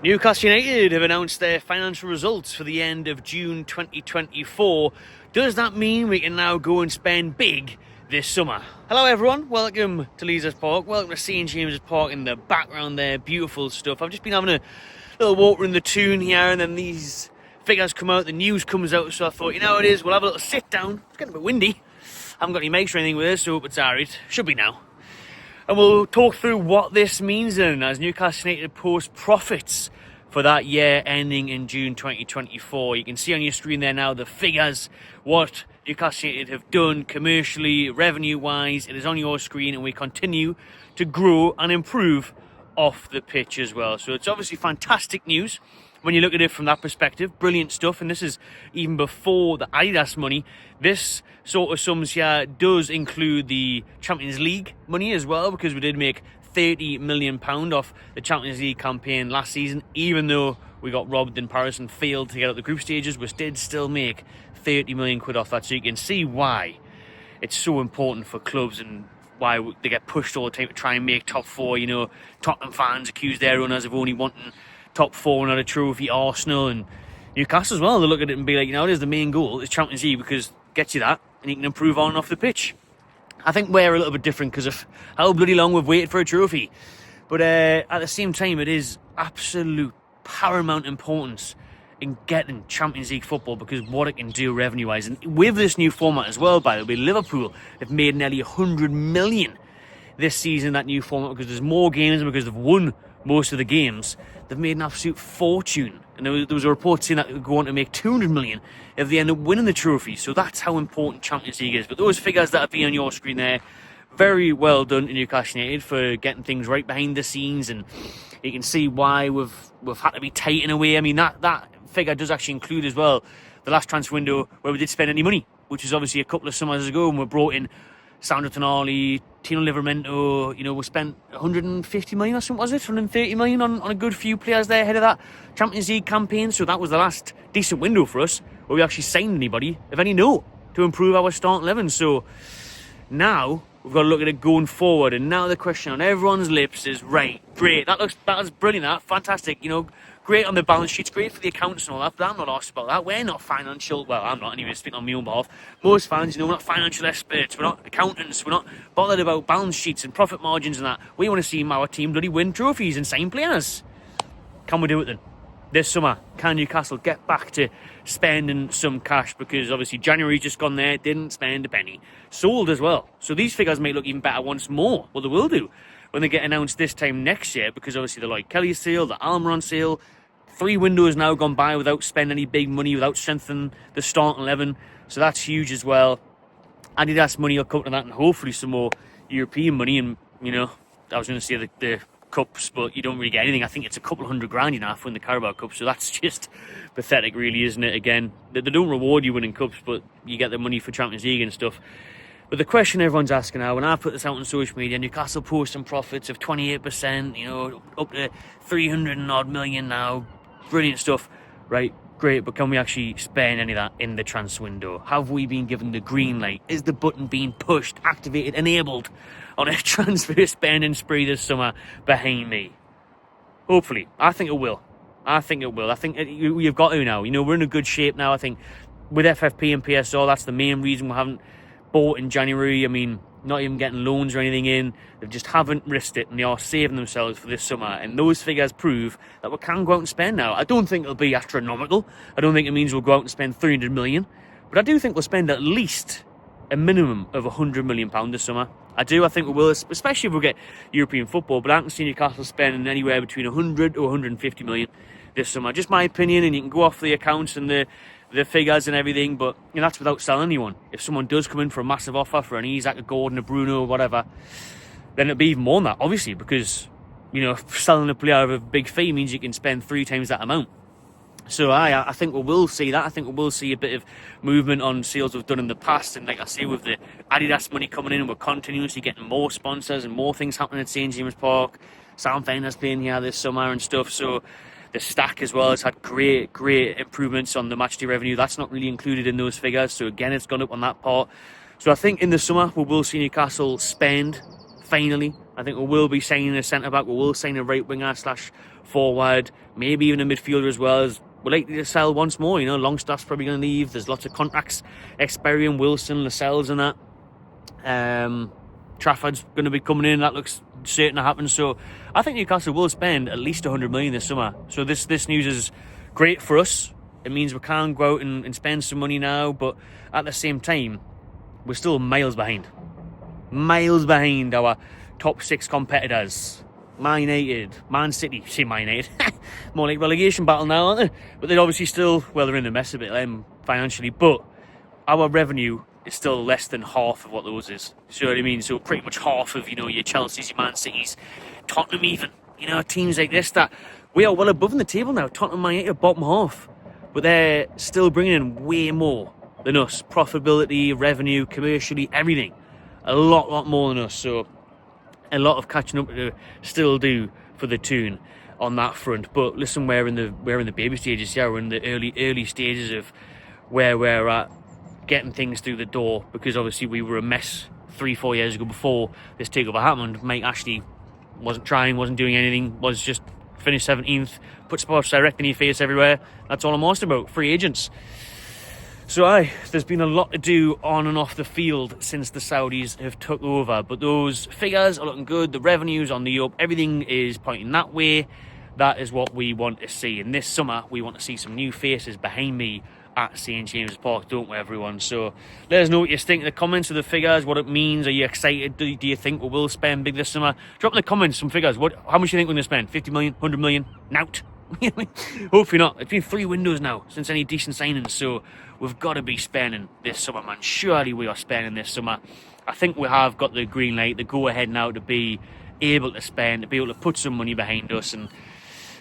Newcastle United have announced their financial results for the end of June 2024. Does that mean we can now go and spend big this summer? Hello everyone, welcome to Leazer's Park, welcome to St James's Park in the background there, beautiful stuff. I've just been having a little walk around the Toon here and then these figures come out, the news comes out, so I thought, you know what it is, we'll have a little sit down. It's getting a bit windy, I haven't got any mates or anything with us, so I hope it's alright, should be now. And we'll talk through what this means then as Newcastle United post profits for that year ending in June 2024. You can see on your screen there now the figures, what Newcastle United have done commercially, revenue-wise. It is on your screen and we continue to grow and improve off the pitch as well. So it's obviously fantastic news when you look at it from that perspective. Brilliant stuff, and this is even before the Adidas money. This sort of sums here does include the Champions League money as well, because we did make £30 million off the Champions League campaign last season. Even though we got robbed in Paris and failed to get out the group stages, we did still make 30 million quid off that. So you can see why it's so important for clubs and why they get pushed all the time to try and make top four. You know, Tottenham fans accuse their owners of only wanting top four, not a trophy. Arsenal and Newcastle as well, they look at it and be like, you know, it is the main goal, is Champions League, because it gets you that and you can improve on and off the pitch. I think we're a little bit different because of how bloody long we've waited for a trophy. But at the same time, it is absolute paramount importance in getting Champions League football because what it can do revenue-wise. And with this new format as well, by the way, Liverpool have made nearly 100 million this season, that new format, because there's more games and because they've won most of the games. They've made an absolute fortune. And there was a report saying that they're going to make 200 million if they end up winning the trophy. So that's how important Champions League is. But those figures that have been on your screen there, very well done to Newcastle United for getting things right behind the scenes. And you can see why we've had to be tight in a way. I mean, that figure does actually include as well the last transfer window where we did spend any money, which is obviously a couple of summers ago, and we brought in Sandro Tonali, Tino Livramento. You know, we spent 150 million or something, was it? 130 million on a good few players there ahead of that Champions League campaign. So that was the last decent window for us where we actually signed anybody of any note to improve our starting 11. So now we've got to look at it going forward. And now the question on everyone's lips is, right, great, that is brilliant, that fantastic, you know, great on the balance sheets, great for the accounts and all that, but I'm not asked about that. We're not financial, well, I'm not anyway, speaking on my own behalf. Most fans, you know, we're not financial experts, we're not accountants, we're not bothered about balance sheets and profit margins and that. We want to see our team bloody win trophies and sign players. Can we do it then? This summer, can Newcastle get back to spending some cash? Because obviously January just gone there, didn't spend a penny. Sold as well. So these figures may look even better once more. Well, they will do when they get announced this time next year, because obviously the Lloyd Kelly sale, the Almiron sale, 3 windows now gone by without spending any big money, without strengthening the starting 11. So that's huge as well. Adidas money will come to that, and hopefully some more European money. And, you know, I was going to say the cups, but you don't really get anything. I think it's a couple of $100,000 you know, for win the Carabao Cup, so that's just pathetic really, isn't it? Again, they don't reward you winning cups, but you get the money for Champions League and stuff. But the question everyone's asking now, when I put this out on social media, Newcastle posting profits of 28%, you know, up to 300 and odd million now, brilliant stuff, right? Great, but can we actually spend any of that in the transfer window? Have we been given the green light? Is the button being pushed, activated, enabled on a transfer spending spree this summer behind me? Hopefully. I think it will. I think we've got to now. You know, we're in a good shape now. I think with FFP and PSR, that's the main reason we haven't bought in January. I mean, not even getting loans or anything in. They just haven't risked it, and they are saving themselves for this summer. And those figures prove that we can go out and spend now. I don't think it'll be astronomical. I don't think it means we'll go out and spend 300 million. But I do think we'll spend at least a minimum of £100 million this summer. I think we will, especially if we get European football. But I can see Newcastle spending anywhere between 100 or 150 million this summer. Just my opinion, and you can go off the accounts and the figures and everything, but you know, that's without selling anyone. If someone does come in for a massive offer for an Isaac, a Gordon, a Bruno, or whatever, then it'll be even more than that, obviously, because, you know, selling a player of a big fee means you can spend 3 times that amount. So I think we will see that. I think we will see a bit of movement on sales we've done in the past, and like I say, with the Adidas money coming in, we're continuously getting more sponsors and more things happening at St James's Park. Sam Fenner's playing here this summer and stuff, so the Stack as well has had great improvements on the matchday revenue. That's not really included in those figures, so again, it's gone up on that part. So I think in the summer we will see Newcastle spend finally. I think we will be signing a centre back, we will sign a right winger / forward, maybe even a midfielder as well. As we're likely to sell once more. Longstaff's probably going to leave. There's lots of contracts expiring. Wilson, Lascelles and that. Trafford's going to be coming in. That looks certain to happen. So I think Newcastle will spend at least 100 million this summer. So this news is great for us. It means we can go out and spend some money now, but at the same time, we're still miles behind. Miles behind our top 6 competitors. Man United, Man City, say Man United. More like relegation battle now, aren't they? But they're obviously still, they're in a mess a bit financially, but our revenue is still less than half of what those is. You know what I mean? So pretty much half of, your Chelsea's, your Man City's, Tottenham even. Teams like this that we are well above in the table now. Tottenham, Man United are bottom half. But they're still bringing in way more than us. Profitability, revenue, commercially, everything. A lot more than us. So a lot of catching up to still do for the Toon on that front. But listen, we're in the baby stages here. We're in the early stages of where we're at, getting things through the door, because obviously we were a mess 3-4 years ago before this takeover happened. Mike Ashley wasn't trying, wasn't doing anything, was just finished 17th, put sports direct in your face everywhere. That's all I'm asked about. Free agents. So there's been a lot to do on and off the field since the Saudis have took over, but those figures are looking good. The revenue's on the up. Everything is pointing that way. That is what we want to see. And this summer, we want to see some new faces behind me at St James's Park, don't we, everyone? So let us know what you think in the comments of the figures, what it means. Are you excited? Do you think we will spend big this summer? Drop in the comments some figures. How much do you think we're going to spend? 50 million? 100 million? Nout? Hopefully not. It's been 3 windows now since any decent signings, so we've got to be spending this summer, man. Surely we are spending this summer. I think we have got the green light, the go ahead now to be able to spend, to be able to put some money behind us. And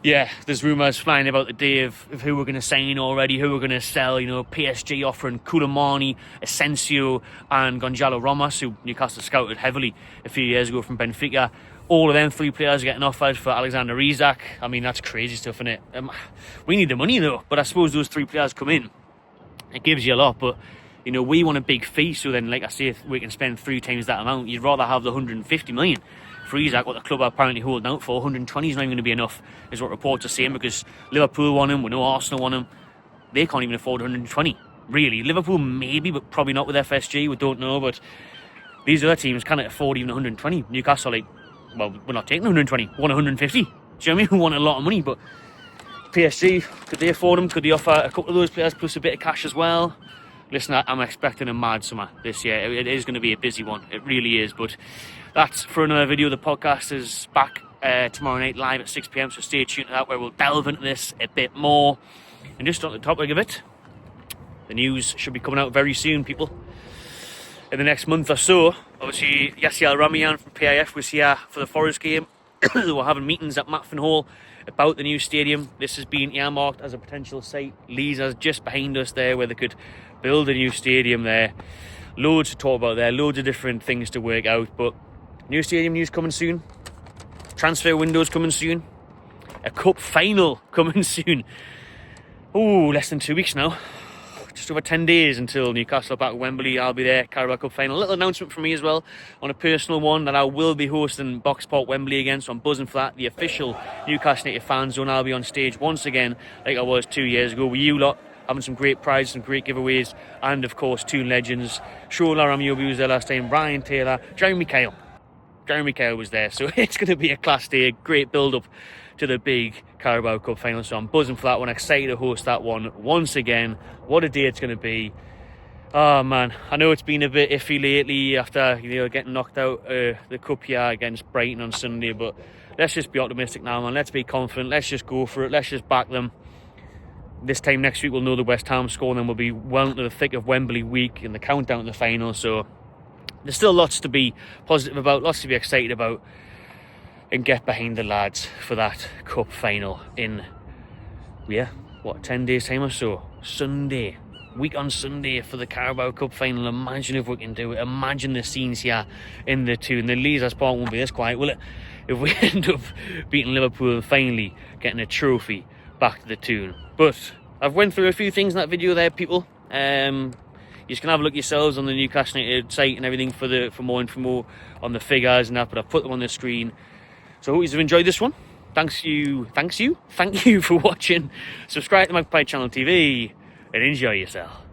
yeah, there's rumours flying about the day of who we're going to sign already, who we're going to sell. PSG offering Koulibaly, Asensio and Gonzalo Ramos, who Newcastle scouted heavily a few years ago from Benfica. All of them 3 players are getting offered for Alexander Isak. I mean, that's crazy stuff, isn't it? We need the money though, but I suppose those 3 players come in. It gives you a lot, but we want a big fee, so then, like I say, if we can spend 3 times that amount, you'd rather have the 150 million. For Isak, what the club are apparently holding out for, 120 is not even going to be enough, is what reports are saying, because Liverpool want him, we know Arsenal want him. They can't even afford 120, really. Liverpool maybe, but probably not with FSG, we don't know, but these other teams can't afford even 120. Newcastle, we're not taking 120, we want 150. Do you know what I mean? We want a lot of money, but PSG, could they afford them? Could they offer a couple of those players plus a bit of cash as well? Listen, I'm expecting a mad summer this year. It is going to be a busy one. It really is. But that's for another video. The podcast is back tomorrow night live at 6 p.m. So stay tuned to that, where we'll delve into this a bit more. And just on the topic of it, the news should be coming out very soon, people. In the next month or so. Obviously, Yasser Al-Ramian from PIF was here for the Forest game. They were having meetings at Matfin Hall about the new stadium. This has been earmarked as a potential site. Lee's just behind us there, where they could build a new stadium there. Loads to talk about there, loads of different things to work out, but new stadium news coming soon. Transfer windows coming soon. A cup final coming soon. Oh, less than 2 weeks now. Just over 10 days until Newcastle are back at Wembley. I'll be there, Carabao Cup final. A little announcement from me as well on a personal one, that I will be hosting Box Park Wembley again, so I'm buzzing for that. The official Newcastle United fan zone. I'll be on stage once again like I was 2 years ago with you lot, having some great prizes, some great giveaways, and of course Toon legends. Shola Ramiobi was there last time, Brian Taylor, Jeremy Kyle. Jeremy Kyle was there, so it's going to be a class day, a great build-up to the big Carabao Cup final, so I'm buzzing for that one, excited to host that one once again. What a day it's going to be. Oh man, I know it's been a bit iffy lately after getting knocked out the cup here against Brighton on Sunday, but let's just be optimistic now, man. Let's be confident, let's just go for it, let's just back them. This time next week we'll know the West Ham score, and then we'll be well into the thick of Wembley week and the countdown to the final, so there's still lots to be positive about, lots to be excited about, and get behind the lads for that cup final in 10 days time or so. Sunday, week on Sunday for the Carabao Cup final. Imagine if we can do it. Imagine the scenes here in the Toon. The Leeds Park won't be this quiet, will it? If we end up beating Liverpool and finally getting a trophy back to the Toon. But I've went through a few things in that video there, people. You just can have a look yourselves on the Newcastle United site and everything for more info on the figures and that, but I've put them on the screen. So I hope you've enjoyed this one. thank you for watching. Subscribe to Magpie Channel TV and enjoy yourself.